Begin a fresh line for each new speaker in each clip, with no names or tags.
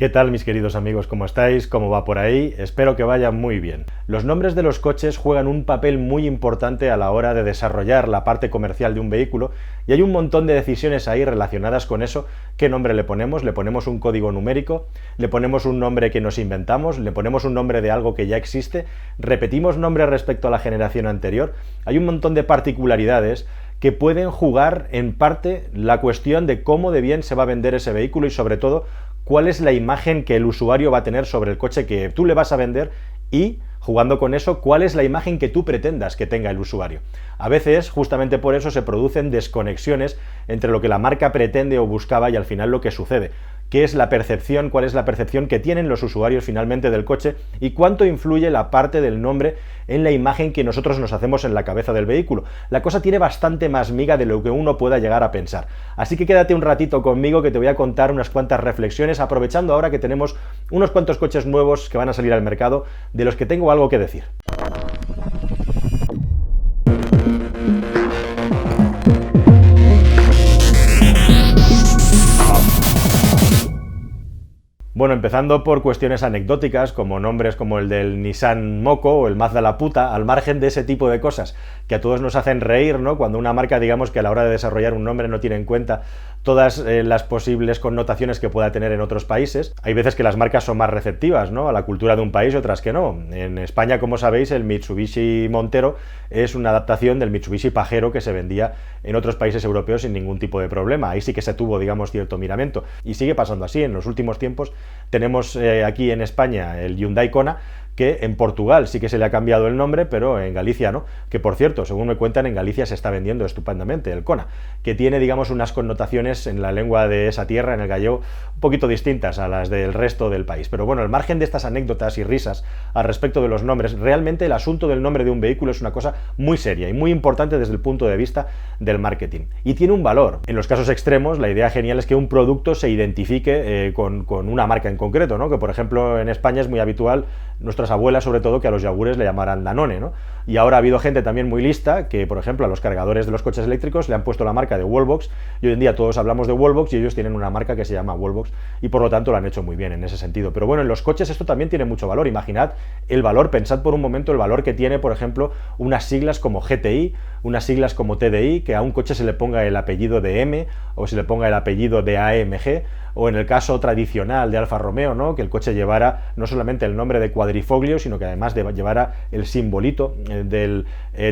¿Qué tal, mis queridos amigos? ¿Cómo estáis? ¿Cómo va por ahí? Espero que vaya muy bien. Los nombres de los coches juegan un papel muy importante a la hora de desarrollar la parte comercial de un vehículo y hay un montón de decisiones ahí relacionadas con eso. ¿Qué nombre le ponemos? ¿Le ponemos un código numérico? ¿Le ponemos un nombre que nos inventamos? ¿Le ponemos un nombre de algo que ya existe? ¿Repetimos nombre respecto a la generación anterior? Hay un montón de particularidades que pueden jugar en parte la cuestión de cómo de bien se va a vender ese vehículo y sobre todo cuál es la imagen que el usuario va a tener sobre el coche que tú le vas a vender y, jugando con eso, cuál es la imagen que tú pretendas que tenga el usuario. A veces, justamente por eso, se producen desconexiones entre lo que la marca pretende o buscaba y al final lo que sucede. ¿Qué es la percepción? ¿Cuál es la percepción que tienen los usuarios finalmente del coche? ¿Y cuánto influye la parte del nombre en la imagen que nosotros nos hacemos en la cabeza del vehículo? La cosa tiene bastante más miga de lo que uno pueda llegar a pensar. Así que quédate un ratito conmigo que te voy a contar unas cuantas reflexiones, aprovechando ahora que tenemos unos cuantos coches nuevos que van a salir al mercado, de los que tengo algo que decir. Bueno, empezando por cuestiones anecdóticas, como nombres como el del Nissan Moco o el Mazda la puta, al margen de ese tipo de cosas que a todos nos hacen reír, ¿no? Cuando una marca, digamos, que a la hora de desarrollar un nombre no tiene en cuenta todas las posibles connotaciones que pueda tener en otros países. Hay veces que las marcas son más receptivas, ¿no?, a la cultura de un país y otras que no. En España, como sabéis, el Mitsubishi Montero es una adaptación del Mitsubishi Pajero que se vendía en otros países europeos sin ningún tipo de problema. Ahí sí que se tuvo, digamos, cierto miramiento. Y sigue pasando así. En los últimos tiempos tenemos aquí en España el Hyundai Kona, que en Portugal sí que se le ha cambiado el nombre, pero en Galicia no. Que, por cierto, según me cuentan, en Galicia se está vendiendo estupendamente el Kona, que tiene, digamos, unas connotaciones en la lengua de esa tierra, en el gallego, un poquito distintas a las del resto del país. Pero bueno, al margen de estas anécdotas y risas al respecto de los nombres, realmente el asunto del nombre de un vehículo es una cosa muy seria y muy importante desde el punto de vista del marketing. Y tiene un valor. En los casos extremos, la idea genial es que un producto se identifique con una marca en concreto, ¿no? Que, por ejemplo, en España es muy habitual, nuestras abuelas sobre todo, que a los yogures le llamaran Danone, ¿no? Y ahora ha habido gente también muy lista que, por ejemplo, a los cargadores de los coches eléctricos le han puesto la marca de Wallbox y hoy en día todos hablamos de Wallbox y ellos tienen una marca que se llama Wallbox y por lo tanto lo han hecho muy bien en ese sentido. Pero bueno, en los coches esto también tiene mucho valor. Imaginad el valor, pensad por un momento el valor que tiene, por ejemplo, unas siglas como GTI, unas siglas como TDI, que a un coche se le ponga el apellido de M o se le ponga el apellido de AMG, o en el caso tradicional de Alfa Romeo, ¿no?, que el coche llevara no solamente el nombre de Quadrifoglio, sino que además llevara el simbolito del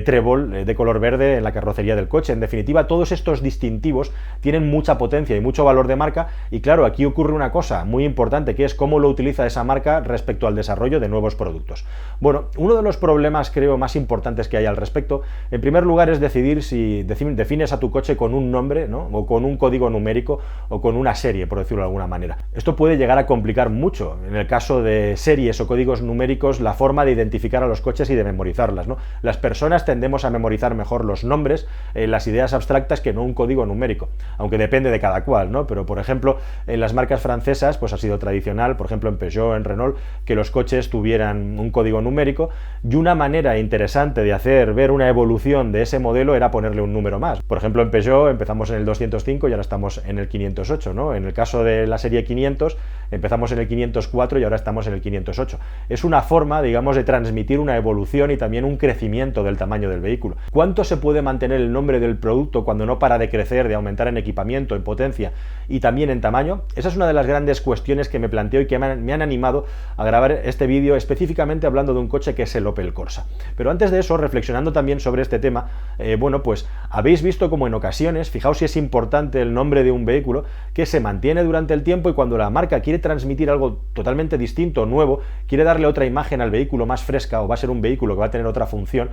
trébol de color verde en la carrocería del coche. En definitiva, todos estos distintivos tienen mucha potencia y mucho valor de marca y claro, aquí ocurre una cosa muy importante, que es cómo lo utiliza esa marca respecto al desarrollo de nuevos productos. Bueno, uno de los problemas, creo, más importantes que hay al respecto, en primer lugar, es decidir si defines a tu coche con un nombre, ¿no?, o con un código numérico o con una serie, por decirlo de alguna manera. Esto puede llegar a complicar mucho, en el caso de series o códigos numéricos, la forma de identificar a los coches y de memorizarlas, ¿no? Las personas tendemos a memorizar mejor los nombres, las ideas abstractas, que no un código numérico, aunque depende de cada cual, ¿no? Pero, por ejemplo, en las marcas francesas, pues ha sido tradicional, por ejemplo, en Peugeot, en Renault, que los coches tuvieran un código numérico, y una manera interesante de hacer ver una evolución de ese modelo era ponerle un número más. Por ejemplo, en Peugeot empezamos en el 205 y ahora estamos en el 508, ¿no? En el caso de la serie 500 empezamos en el 504 y ahora estamos en el 508. Es una forma, digamos, de transmitir una evolución y también un crecimiento del tamaño del vehículo. ¿Cuánto se puede mantener el nombre del producto cuando no para de crecer, de aumentar en equipamiento, en potencia y también en tamaño? Esa es una de las grandes cuestiones que me planteo y que me han animado a grabar este vídeo, específicamente hablando de un coche que es el Opel Corsa. Pero antes de eso, reflexionando también sobre este tema, bueno, pues habéis visto como en ocasiones, fijaos si es importante el nombre de un vehículo, que se mantiene durante el tiempo y cuando la marca quiere transmitir algo totalmente distinto, nuevo, quiere darle otra imagen al vehículo más fresca o va a ser un vehículo que va a tener otra función,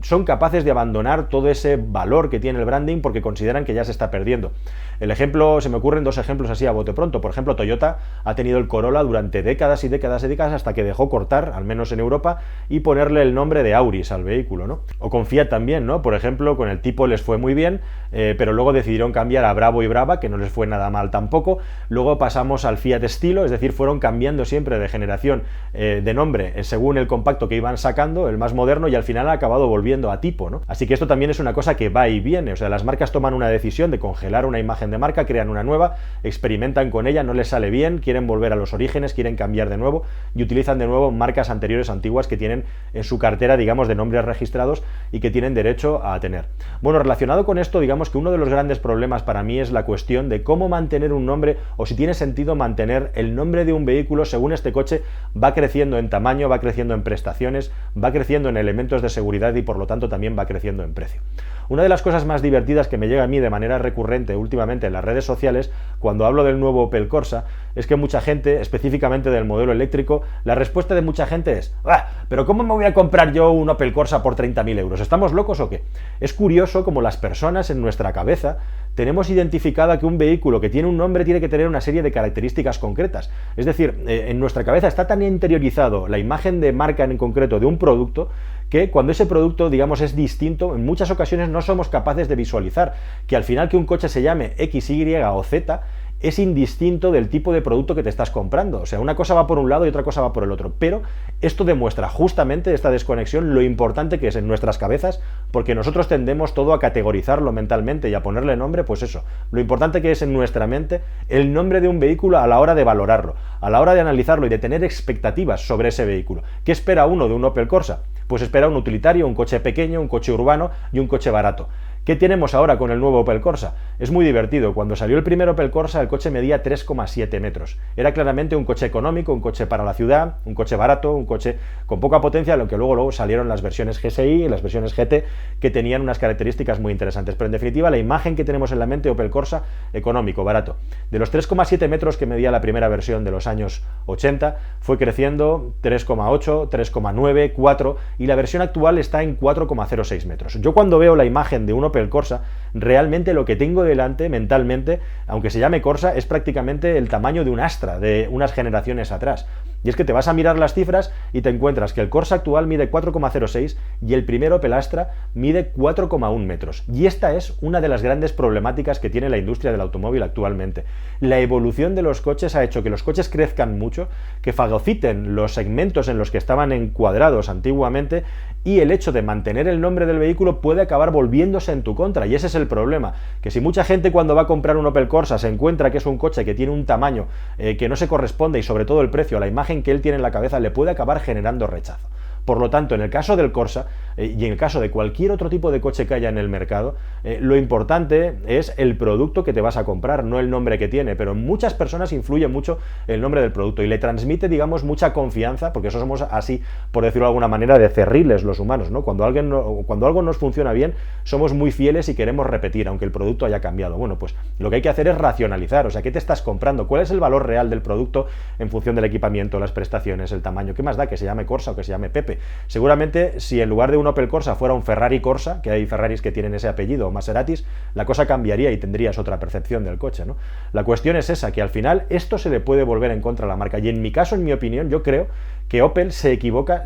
son capaces de abandonar todo ese valor que tiene el branding porque consideran que ya se está perdiendo. El ejemplo, se me ocurren dos ejemplos así a bote pronto. Por ejemplo, Toyota ha tenido el Corolla durante décadas y décadas y décadas hasta que dejó cortar, al menos en Europa, y ponerle el nombre de Auris al vehículo, ¿no? O con Fiat también, ¿no? Por ejemplo, con el Tipo les fue muy bien, pero luego decidieron cambiar a Bravo y Brava, que no les fue nada mal tampoco. Luego pasamos al Fiat Stilo, es decir, fueron cambiando siempre de generación de de nombre según el compacto que iban sacando, el más moderno, y al final ha acabado volviendo a tipo, ¿no? Así que esto también es una cosa que va y viene, o sea, las marcas toman una decisión de congelar una imagen de marca, crean una nueva, experimentan con ella, no les sale bien, quieren volver a los orígenes, quieren cambiar de nuevo y utilizan de nuevo marcas anteriores antiguas que tienen en su cartera, digamos, de nombres registrados y que tienen derecho a tener. Bueno, relacionado con esto, digamos que uno de los grandes problemas para mí es la cuestión de cómo mantener un nombre, o si tiene sentido mantener el nombre de un vehículo según este coche va creciendo en tamaño, va creciendo en prestaciones, va creciendo en elementos de seguridad y por lo tanto también va creciendo en precio. Una de las cosas más divertidas que me llega a mí de manera recurrente últimamente en las redes sociales, cuando hablo del nuevo Opel Corsa, es que mucha gente, específicamente del modelo eléctrico, la respuesta de mucha gente es: ¡ah! ¿Pero cómo me voy a comprar yo un Opel Corsa por 30.000 euros? ¿Estamos locos o qué? Es curioso cómo las personas en nuestra cabeza tenemos identificada que un vehículo que tiene un nombre tiene que tener una serie de características concretas. Es decir, en nuestra cabeza está tan interiorizado la imagen de marca en concreto de un producto que cuando ese producto, digamos, es distinto, en muchas ocasiones no somos capaces de visualizar que al final que un coche se llame X, Y o Z es indistinto del tipo de producto que te estás comprando. O sea, una cosa va por un lado y otra cosa va por el otro. Pero esto demuestra justamente esta desconexión, lo importante que es en nuestras cabezas, porque nosotros tendemos todo a categorizarlo mentalmente y a ponerle nombre, pues eso. Lo importante que es en nuestra mente el nombre de un vehículo a la hora de valorarlo, a la hora de analizarlo y de tener expectativas sobre ese vehículo. ¿Qué espera uno de un Opel Corsa? Pues espera un utilitario, un coche pequeño, un coche urbano y un coche barato. ¿Qué tenemos ahora con el nuevo Opel Corsa? Es muy divertido. Cuando salió el primer Opel Corsa, el coche medía 3,7 metros. Era claramente un coche económico, un coche para la ciudad, un coche barato, un coche con poca potencia, aunque luego salieron las versiones GSI y las versiones GT que tenían unas características muy interesantes. Pero en definitiva, la imagen que tenemos en la mente, Opel Corsa, económico, barato. De los 3,7 metros que medía la primera versión de los años 80, fue creciendo 3,8, 3,9, 4 y la versión actual está en 4,06 metros. Yo cuando veo la imagen de un Opel Corsa, realmente lo que tengo delante mentalmente, aunque se llame Corsa, es prácticamente el tamaño de un Astra de unas generaciones atrás. Y es que te vas a mirar las cifras y te encuentras que el Corsa actual mide 4,06 y el primer Opel Astra mide 4,1 metros. Y esta es una de las grandes problemáticas que tiene la industria del automóvil actualmente. La evolución de los coches ha hecho que los coches crezcan mucho, que fagociten los segmentos en los que estaban encuadrados antiguamente, y el hecho de mantener el nombre del vehículo puede acabar volviéndose en tu contra, y ese es el problema, que si mucha gente cuando va a comprar un Opel Corsa se encuentra que es un coche que tiene un tamaño que no se corresponde y sobre todo el precio a la imagen que él tiene en la cabeza, le puede acabar generando rechazo. Por lo tanto, en el caso del Corsa y en el caso de cualquier otro tipo de coche que haya en el mercado, lo importante es el producto que te vas a comprar, no el nombre que tiene, pero en muchas personas influye mucho el nombre del producto y le transmite, digamos, mucha confianza, porque eso somos así, por decirlo de alguna manera, de cerriles los humanos, ¿no? Cuando algo nos funciona bien, somos muy fieles y queremos repetir, aunque el producto haya cambiado. Bueno, pues lo que hay que hacer es racionalizar, o sea, ¿qué te estás comprando? ¿Cuál es el valor real del producto en función del equipamiento, las prestaciones, el tamaño? ¿Qué más da que se llame Corsa o que se llame Pepe? Seguramente si en lugar de un Opel Corsa fuera un Ferrari Corsa, que hay Ferraris que tienen ese apellido, o Maseratis, la cosa cambiaría y tendrías otra percepción del coche, ¿no? La cuestión es esa, que al final esto se le puede volver en contra a la marca, y en mi caso, en mi opinión, yo creo que Opel se equivoca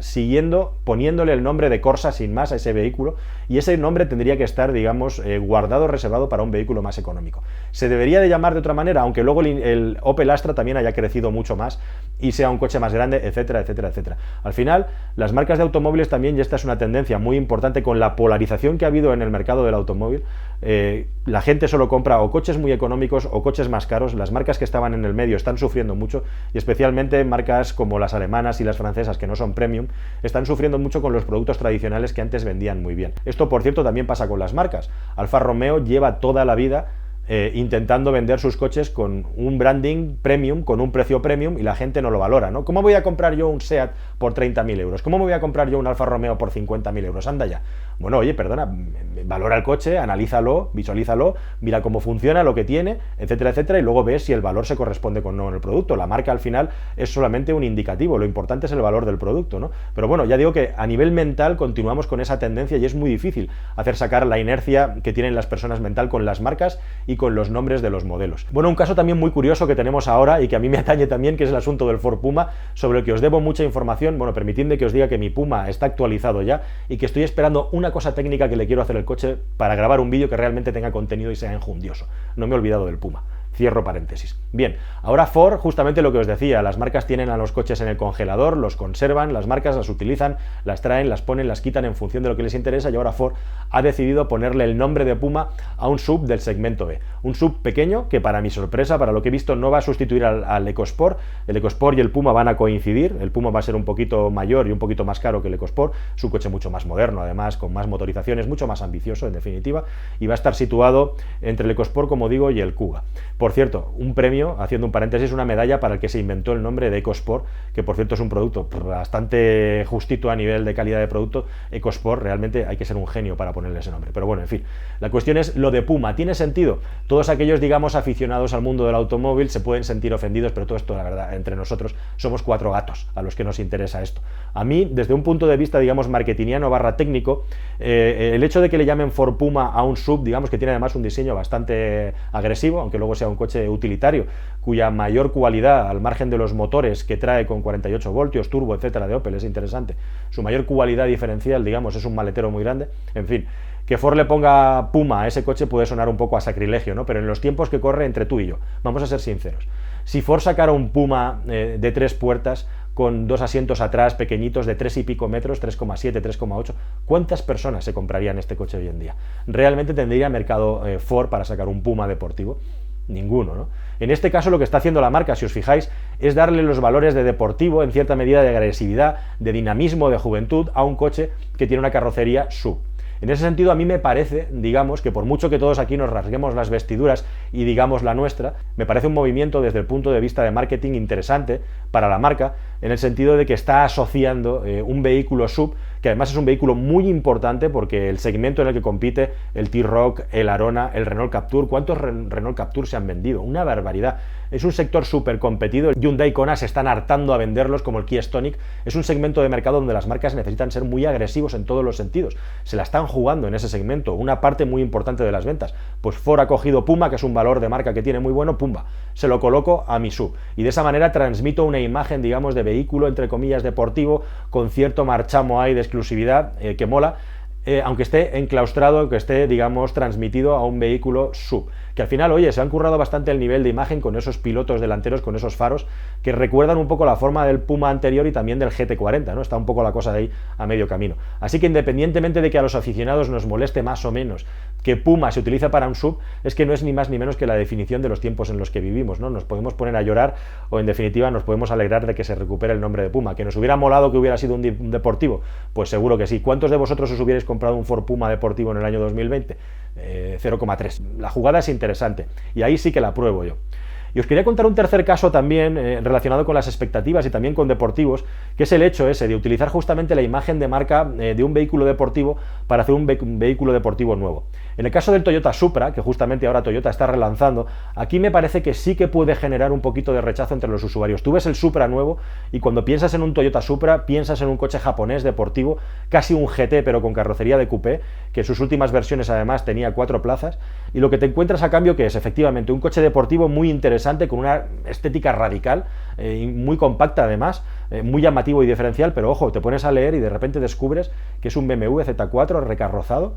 poniéndole el nombre de Corsa sin más a ese vehículo, y ese nombre tendría que estar, digamos, guardado, reservado para un vehículo más económico. Se debería de llamar de otra manera, aunque luego el Opel Astra también haya crecido mucho más y sea un coche más grande, etcétera, etcétera, etcétera. Al final, las marcas de automóviles también, y esta es una tendencia muy importante con la polarización que ha habido en el mercado del automóvil, la gente solo compra o coches muy económicos o coches más caros. Las marcas que estaban en el medio están sufriendo mucho, y especialmente marcas como las alemanas y las francesas, que no son premium, están sufriendo mucho con los productos tradicionales que antes vendían muy bien. Esto, por cierto, también pasa con las marcas. Alfa Romeo lleva toda la vida intentando vender sus coches con un branding premium, con un precio premium, y la gente no lo valora, ¿no? ¿Cómo voy a comprar yo un SEAT por 30.000 euros? ¿Cómo me voy a comprar yo un Alfa Romeo por 50.000 euros? Anda ya. Bueno, oye, perdona, valora el coche, analízalo, visualízalo, mira cómo funciona, lo que tiene, etcétera, etcétera, y luego ves si el valor se corresponde con el producto. La marca al final es solamente un indicativo, lo importante es el valor del producto, ¿no? Pero bueno, ya digo que a nivel mental continuamos con esa tendencia y es muy difícil hacer sacar la inercia que tienen las personas mental con las marcas y con los nombres de los modelos. Bueno, un caso también muy curioso que tenemos ahora y que a mí me atañe también, que es el asunto del Ford Puma, sobre el que os debo mucha información. Bueno, permitidme que os diga que mi Puma está actualizado ya y que estoy esperando una cosa técnica que le quiero hacer al coche para grabar un vídeo que realmente tenga contenido y sea enjundioso. No me he olvidado del Puma. Cierro paréntesis. Bien, ahora Ford, justamente lo que os decía, las marcas tienen a los coches en el congelador, los conservan, las marcas las utilizan, las traen, las ponen, las quitan en función de lo que les interesa, y ahora Ford ha decidido ponerle el nombre de Puma a un SUV del segmento B. Un SUV pequeño que, para mi sorpresa, para lo que he visto, no va a sustituir al EcoSport. El EcoSport y el Puma van a coincidir. El Puma va a ser un poquito mayor y un poquito más caro que el EcoSport. Es un coche mucho más moderno, además, con más motorizaciones, mucho más ambicioso, en definitiva, y va a estar situado entre el EcoSport, como digo, y el Kuga. Por cierto, un premio, haciendo un paréntesis, una medalla para el que se inventó el nombre de EcoSport, que por cierto es un producto bastante justito a nivel de calidad de producto. EcoSport, realmente hay que ser un genio para ponerle ese nombre. Pero bueno, en fin, la cuestión es lo de Puma. ¿Tiene sentido? Todos aquellos, digamos, aficionados al mundo del automóvil se pueden sentir ofendidos, pero todo esto, la verdad, entre nosotros somos 4 gatos a los que nos interesa esto. A mí, desde un punto de vista, digamos, marketingiano / técnico, el hecho de que le llamen Ford Puma a un SUV, digamos, que tiene además un diseño bastante agresivo, aunque luego sea un coche utilitario, cuya mayor cualidad, al margen de los motores que trae con 48 voltios, turbo, etcétera, de Opel, es interesante, su mayor cualidad diferencial, digamos, es un maletero muy grande, en fin, que Ford le ponga Puma a ese coche puede sonar un poco a sacrilegio, ¿no? Pero en los tiempos que corre entre tú y yo, vamos a ser sinceros, si Ford sacara un Puma de 3 puertas, con 2 asientos atrás pequeñitos de 3 y pico metros, 3,7, 3,8, ¿cuántas personas se comprarían este coche hoy en día? ¿Realmente tendría mercado Ford para sacar un Puma deportivo? Ninguno, ¿no? En este caso lo que está haciendo la marca, si os fijáis, es darle los valores de deportivo, en cierta medida de agresividad, de dinamismo, de juventud, a un coche que tiene una carrocería SUV. En ese sentido, a mí me parece, digamos, que por mucho que todos aquí nos rasguemos las vestiduras y digamos la nuestra, me parece un movimiento desde el punto de vista de marketing interesante para la marca, en el sentido de que está asociando un vehículo SUV, que además es un vehículo muy importante porque el segmento en el que compite el T-Roc, el Arona, el Renault Captur, ¿cuántos Renault Captur se han vendido? Una barbaridad. Es un sector súper competido. Hyundai y Kona se están hartando a venderlos, como el Kia Stonic. Es un segmento de mercado donde las marcas necesitan ser muy agresivos en todos los sentidos. Se la están jugando en ese segmento, una parte muy importante de las ventas. Pues Ford ha cogido Puma, que es un valor de marca que tiene muy bueno, pumba, se lo coloco a mi SUV. Y de esa manera transmito una imagen, digamos, de vehículo, entre comillas, deportivo, con cierto marchamo ahí de exclusividad que mola, aunque esté enclaustrado, aunque esté, digamos, transmitido a un vehículo SUV. Que al final, oye, se han currado bastante el nivel de imagen con esos pilotos delanteros, con esos faros, que recuerdan un poco la forma del Puma anterior y también del GT40, ¿no? Está un poco la cosa de ahí a medio camino. Así que independientemente de que a los aficionados nos moleste más o menos que Puma se utiliza para un SUV, es que no es ni más ni menos que la definición de los tiempos en los que vivimos, ¿no? Nos podemos poner a llorar o, en definitiva, nos podemos alegrar de que se recupere el nombre de Puma. ¿Que nos hubiera molado que hubiera sido un deportivo? Pues seguro que sí. ¿Cuántos de vosotros os hubierais comprado un Ford Puma deportivo en el año 2020? 0,3. La jugada es interesante y ahí sí que la pruebo yo. Y os quería contar un tercer caso también relacionado con las expectativas y también con deportivos, que es el hecho ese de utilizar justamente la imagen de marca de un vehículo deportivo para hacer un vehículo deportivo nuevo. En el caso del Toyota Supra, que justamente ahora Toyota está relanzando, aquí me parece que sí que puede generar un poquito de rechazo entre los usuarios. Tú ves el Supra nuevo y cuando piensas en un Toyota Supra, piensas en un coche japonés deportivo, casi un GT pero con carrocería de coupé, que en sus últimas versiones además tenía 4 plazas, y lo que te encuentras a cambio que es efectivamente un coche deportivo muy interesante, con una estética radical, muy compacta además, muy llamativo y diferencial, pero ojo, te pones a leer y de repente descubres que es un BMW Z4 recarrozado.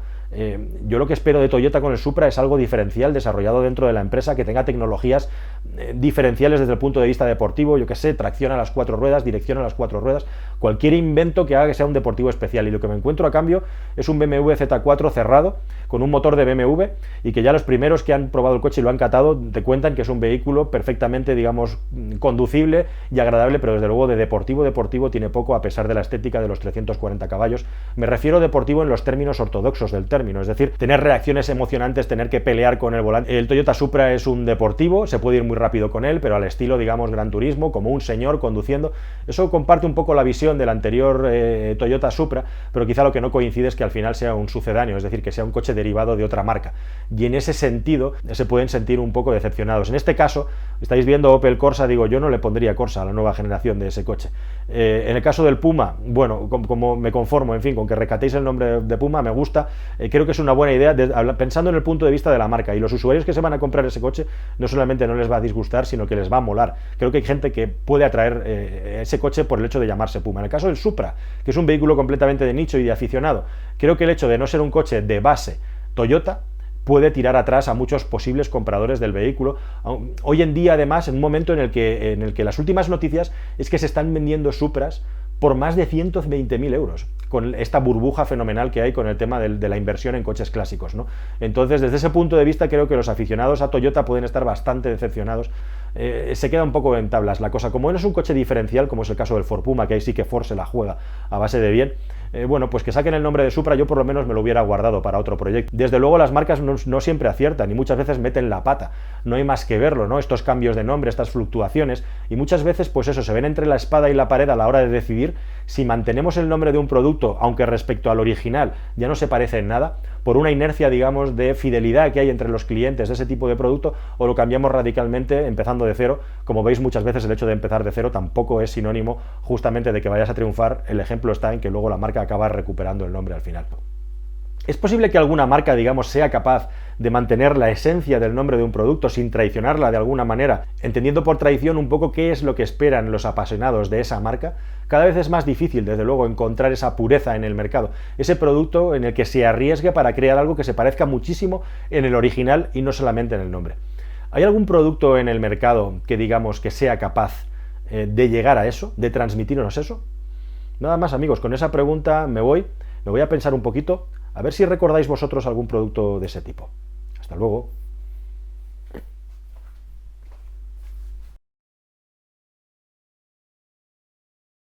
Yo lo que espero de Toyota con el Supra es algo diferencial, desarrollado dentro de la empresa, que tenga tecnologías diferenciales desde el punto de vista deportivo, yo que sé, tracción a las 4 ruedas, dirección a las 4 ruedas, cualquier invento que haga que sea un deportivo especial. Y lo que me encuentro a cambio es un BMW Z4 cerrado, con un motor de BMW, y que ya los primeros que han probado el coche y lo han catado te cuentan que es un vehículo perfectamente, digamos, conducible y agradable, pero desde luego de deportivo tiene poco, a pesar de la estética de los 340 caballos. Me refiero deportivo en los términos ortodoxos del término, es decir, tener reacciones emocionantes, tener que pelear con el volante. El Toyota Supra es un deportivo, se puede ir muy rápido con él, pero al estilo, digamos, Gran Turismo, como un señor conduciendo. Eso comparte un poco la visión del anterior Toyota Supra, pero quizá lo que no coincide es que al final sea un sucedáneo, es decir, que sea un coche derivado de otra marca. Y en ese sentido se pueden sentir un poco decepcionados. En este caso, estáis viendo Opel Corsa, digo, yo no le pondría Corsa a la nueva generación de ese coche. En el caso del Puma, bueno, como me conformo, en fin, con que recatéis el nombre de Puma, me gusta. Creo que es una buena idea, pensando en el punto de vista de la marca, y los usuarios que se van a comprar ese coche, no solamente no les va a disgustar, sino que les va a molar. Creo que hay gente que puede atraer ese coche por el hecho de llamarse Puma. En el caso del Supra, que es un vehículo completamente de nicho y de aficionado, creo que el hecho de no ser un coche de base Toyota puede tirar atrás a muchos posibles compradores del vehículo. Hoy en día, además, en un momento en el que las últimas noticias es que se están vendiendo Supras por más de 120.000 euros, con esta burbuja fenomenal que hay con el tema de la inversión en coches clásicos, ¿no? Entonces, desde ese punto de vista, creo que los aficionados a Toyota pueden estar bastante decepcionados. Se queda un poco en tablas la cosa. Como no es un coche diferencial, como es el caso del Ford Puma, que ahí sí que Ford se la juega a base de bien, bueno, pues que saquen el nombre de Supra, yo por lo menos me lo hubiera guardado para otro proyecto. Desde luego las marcas no siempre aciertan y muchas veces meten la pata, no hay más que verlo, ¿no? Estos cambios de nombre, estas fluctuaciones, y muchas veces pues eso, se ven entre la espada y la pared a la hora de decidir si mantenemos el nombre de un producto, aunque respecto al original ya no se parece en nada, por una inercia, digamos, de fidelidad que hay entre los clientes de ese tipo de producto, o lo cambiamos radicalmente empezando de cero. Como veis, muchas veces el hecho de empezar de cero tampoco es sinónimo justamente de que vayas a triunfar. El ejemplo está en que luego la marca acaba recuperando el nombre al final. ¿Es posible que alguna marca, digamos, sea capaz de mantener la esencia del nombre de un producto sin traicionarla de alguna manera, entendiendo por traición un poco qué es lo que esperan los apasionados de esa marca? Cada vez es más difícil, desde luego, encontrar esa pureza en el mercado, ese producto en el que se arriesgue para crear algo que se parezca muchísimo en el original y no solamente en el nombre. ¿Hay algún producto en el mercado que, digamos, que sea capaz de llegar a eso, de transmitirnos eso? Nada más, amigos, con esa pregunta me voy a pensar un poquito, a ver si recordáis vosotros algún producto de ese tipo. Hasta luego.